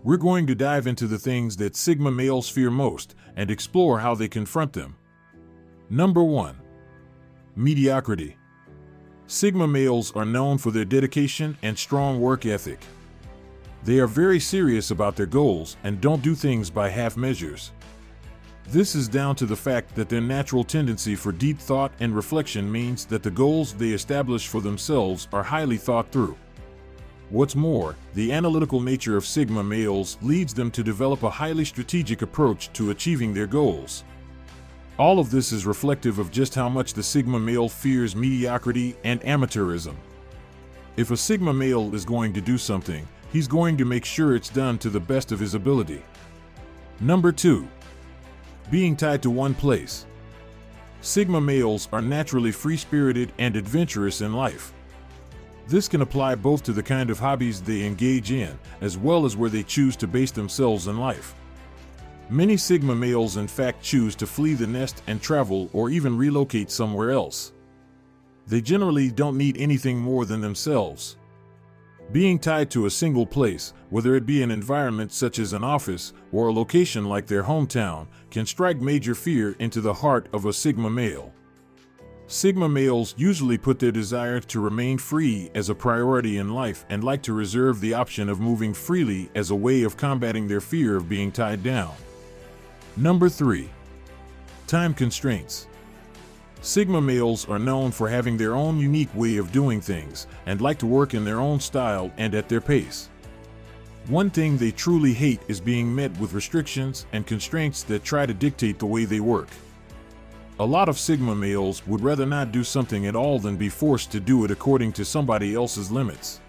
We're going to dive into the things that Sigma males fear most and explore how they confront them. Number 1. Mediocrity. Sigma males are known for their dedication and strong work ethic. They are very serious about their goals and don't do things by half measures. This is down to the fact that their natural tendency for deep thought and reflection means that the goals they establish for themselves are highly thought through. What's more, the analytical nature of Sigma males leads them to develop a highly strategic approach to achieving their goals. All of this is reflective of just how much the Sigma male fears mediocrity and amateurism. If a Sigma male is going to do something, he's going to make sure it's done to the best of his ability. Number 2. Being tied to one place. Sigma males are naturally free-spirited and adventurous in life. This can apply both to the kind of hobbies they engage in, as well as where they choose to base themselves in life. Many Sigma males in fact choose to flee the nest and travel or even relocate somewhere else. They generally don't need anything more than themselves. Being tied to a single place, whether it be an environment such as an office or a location like their hometown, can strike major fear into the heart of a Sigma male. Sigma males usually put their desire to remain free as a priority in life and like to reserve the option of moving freely as a way of combating their fear of being tied down. Number 3. Time constraints. Sigma males are known for having their own unique way of doing things and like to work in their own style and at their pace. One thing they truly hate is being met with restrictions and constraints that try to dictate the way they work. A lot of Sigma males would rather not do something at all than be forced to do it according to somebody else's limits.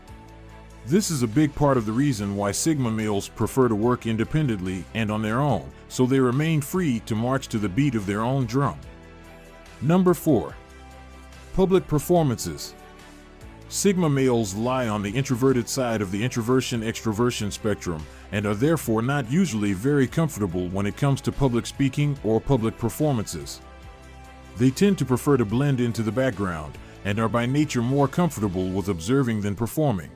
This is a big part of the reason why Sigma males prefer to work independently and on their own, so they remain free to march to the beat of their own drum. Number 4. Public performances. Sigma males lie on the introverted side of the introversion-extroversion spectrum and are therefore not usually very comfortable when it comes to public speaking or public performances. They tend to prefer to blend into the background and are by nature more comfortable with observing than performing.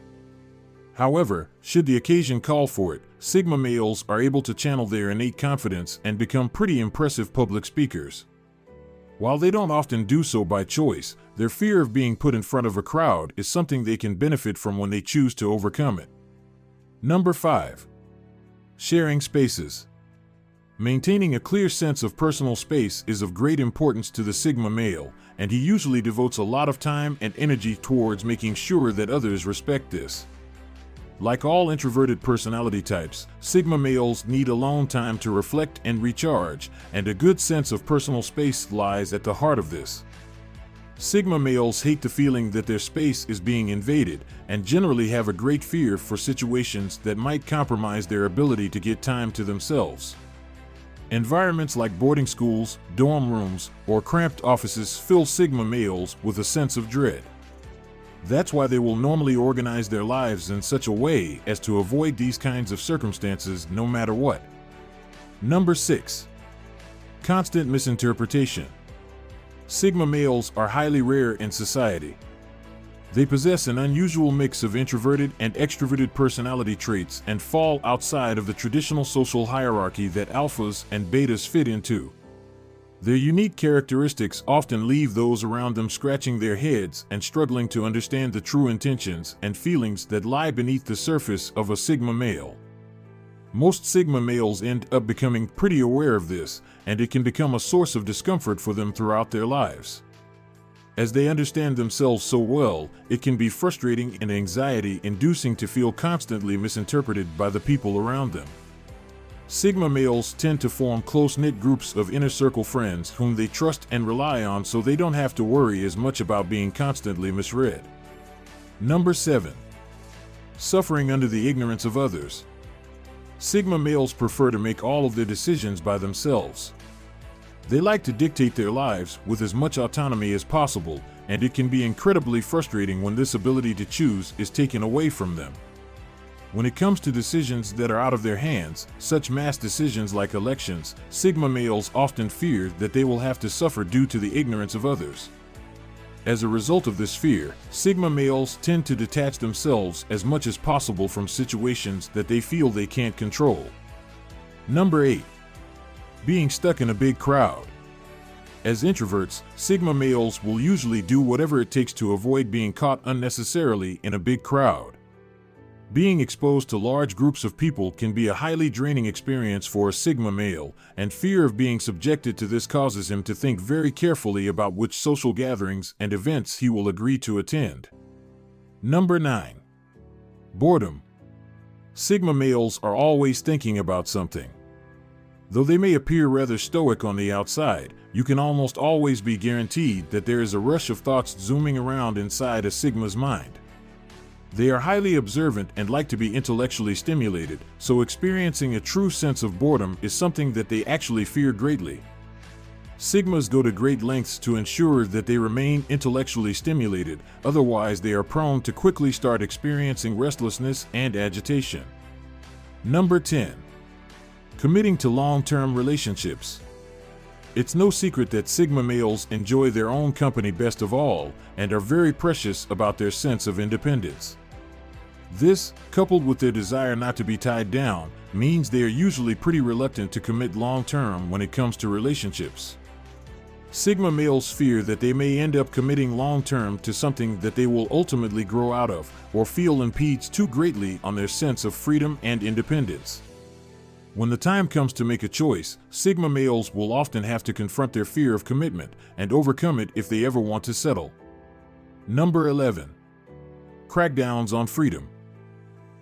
However, should the occasion call for it, Sigma males are able to channel their innate confidence and become pretty impressive public speakers. While they don't often do so by choice, their fear of being put in front of a crowd is something they can benefit from when they choose to overcome it. Number 5. Sharing spaces. Maintaining a clear sense of personal space is of great importance to the Sigma male, and he usually devotes a lot of time and energy towards making sure that others respect this. Like all introverted personality types, Sigma males need alone time to reflect and recharge, and a good sense of personal space lies at the heart of this. Sigma males hate the feeling that their space is being invaded, and generally have a great fear for situations that might compromise their ability to get time to themselves. Environments like boarding schools, dorm rooms, or cramped offices fill Sigma males with a sense of dread. That's why they will normally organize their lives in such a way as to avoid these kinds of circumstances no matter what. Number 6. Constant misinterpretation. Sigma males are highly rare in society. They possess an unusual mix of introverted and extroverted personality traits and fall outside of the traditional social hierarchy that alphas and betas fit into. Their unique characteristics often leave those around them scratching their heads and struggling to understand the true intentions and feelings that lie beneath the surface of a Sigma male. Most Sigma males end up becoming pretty aware of this, and it can become a source of discomfort for them throughout their lives. As they understand themselves so well, it can be frustrating and anxiety-inducing to feel constantly misinterpreted by the people around them. Sigma males tend to form close-knit groups of inner-circle friends whom they trust and rely on, so they don't have to worry as much about being constantly misread. Number 7. Suffering under the ignorance of others. Sigma males prefer to make all of their decisions by themselves. They like to dictate their lives with as much autonomy as possible, and it can be incredibly frustrating when this ability to choose is taken away from them. When it comes to decisions that are out of their hands, such mass decisions like elections, Sigma males often fear that they will have to suffer due to the ignorance of others. As a result of this fear, Sigma males tend to detach themselves as much as possible from situations that they feel they can't control. Number 8. Being stuck in a big crowd. As introverts, Sigma males will usually do whatever it takes to avoid being caught unnecessarily in a big crowd. Being exposed to large groups of people can be a highly draining experience for a Sigma male, and fear of being subjected to this causes him to think very carefully about which social gatherings and events he will agree to attend. Number 9. Boredom. Sigma males are always thinking about something. Though they may appear rather stoic on the outside, you can almost always be guaranteed that there is a rush of thoughts zooming around inside a Sigma's mind. They are highly observant and like to be intellectually stimulated, so experiencing a true sense of boredom is something that they actually fear greatly. Sigmas go to great lengths to ensure that they remain intellectually stimulated, otherwise they are prone to quickly start experiencing restlessness and agitation. Number 10. Committing to long-term relationships. It's no secret that Sigma males enjoy their own company best of all and are very precious about their sense of independence. This, coupled with their desire not to be tied down, means they are usually pretty reluctant to commit long-term when it comes to relationships. Sigma males fear that they may end up committing long-term to something that they will ultimately grow out of or feel impedes too greatly on their sense of freedom and independence. When the time comes to make a choice, Sigma males will often have to confront their fear of commitment and overcome it if they ever want to settle. Number 11. Crackdowns on freedom.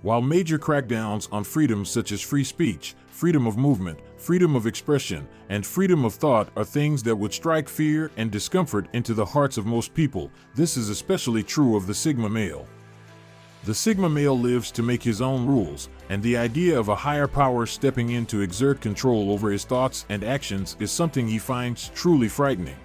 While major crackdowns on freedoms such as free speech, freedom of movement, freedom of expression, and freedom of thought are things that would strike fear and discomfort into the hearts of most people, this is especially true of the Sigma male. The Sigma male lives to make his own rules, and the idea of a higher power stepping in to exert control over his thoughts and actions is something he finds truly frightening.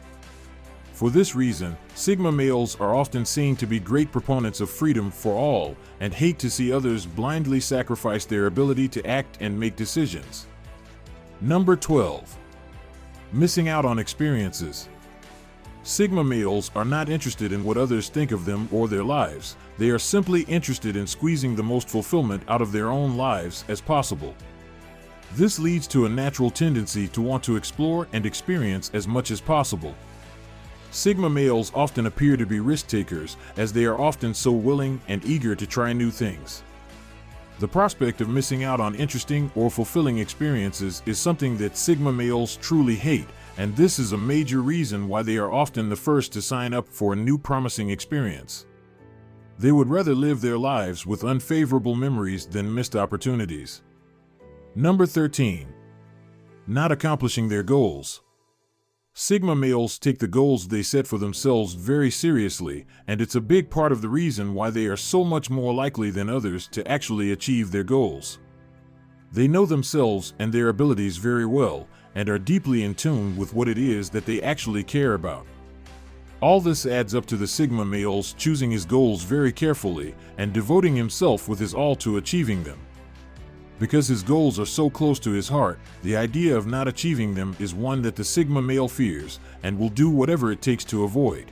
For this reason, Sigma males are often seen to be great proponents of freedom for all and hate to see others blindly sacrifice their ability to act and make decisions. Number 12. Missing out on experiences. Sigma males are not interested in what others think of them or their lives. They are simply interested in squeezing the most fulfillment out of their own lives as possible. This leads to a natural tendency to want to explore and experience as much as possible. Sigma males often appear to be risk takers, as they are often so willing and eager to try new things. The prospect of missing out on interesting or fulfilling experiences is something that Sigma males truly hate, and this is a major reason why they are often the first to sign up for a new promising experience. They would rather live their lives with unfavorable memories than missed opportunities. Number 13. Not accomplishing their goals. Sigma males take the goals they set for themselves very seriously, and it's a big part of the reason why they are so much more likely than others to actually achieve their goals. They know themselves and their abilities very well, and are deeply in tune with what it is that they actually care about. All this adds up to the Sigma males choosing his goals very carefully and devoting himself with his all to achieving them. Because his goals are so close to his heart, the idea of not achieving them is one that the Sigma male fears and will do whatever it takes to avoid.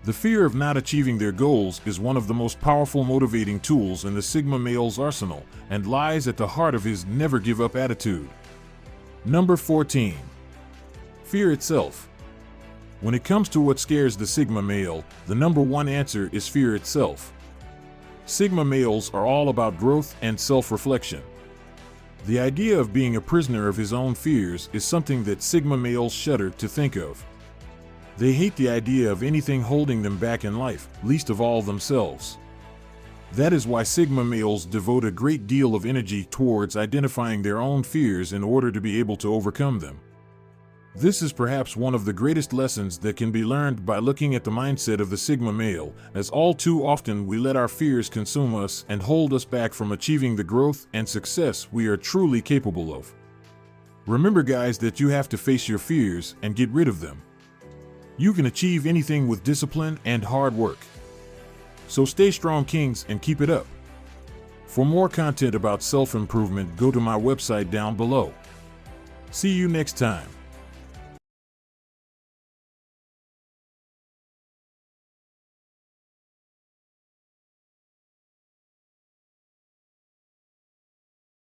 The fear of not achieving their goals is one of the most powerful motivating tools in the Sigma male's arsenal and lies at the heart of his never-give-up attitude. Number 14. Fear itself. When it comes to what scares the Sigma male, the number one answer is fear itself. Sigma males are all about growth and self-reflection. The idea of being a prisoner of his own fears is something that Sigma males shudder to think of. They hate the idea of anything holding them back in life, least of all themselves. That is why Sigma males devote a great deal of energy towards identifying their own fears in order to be able to overcome them. This is perhaps one of the greatest lessons that can be learned by looking at the mindset of the Sigma male, as all too often we let our fears consume us and hold us back from achieving the growth and success we are truly capable of. Remember, guys, that you have to face your fears and get rid of them. You can achieve anything with discipline and hard work. So stay strong, kings, and keep it up. For more content about self-improvement, go to my website down below. See you next time.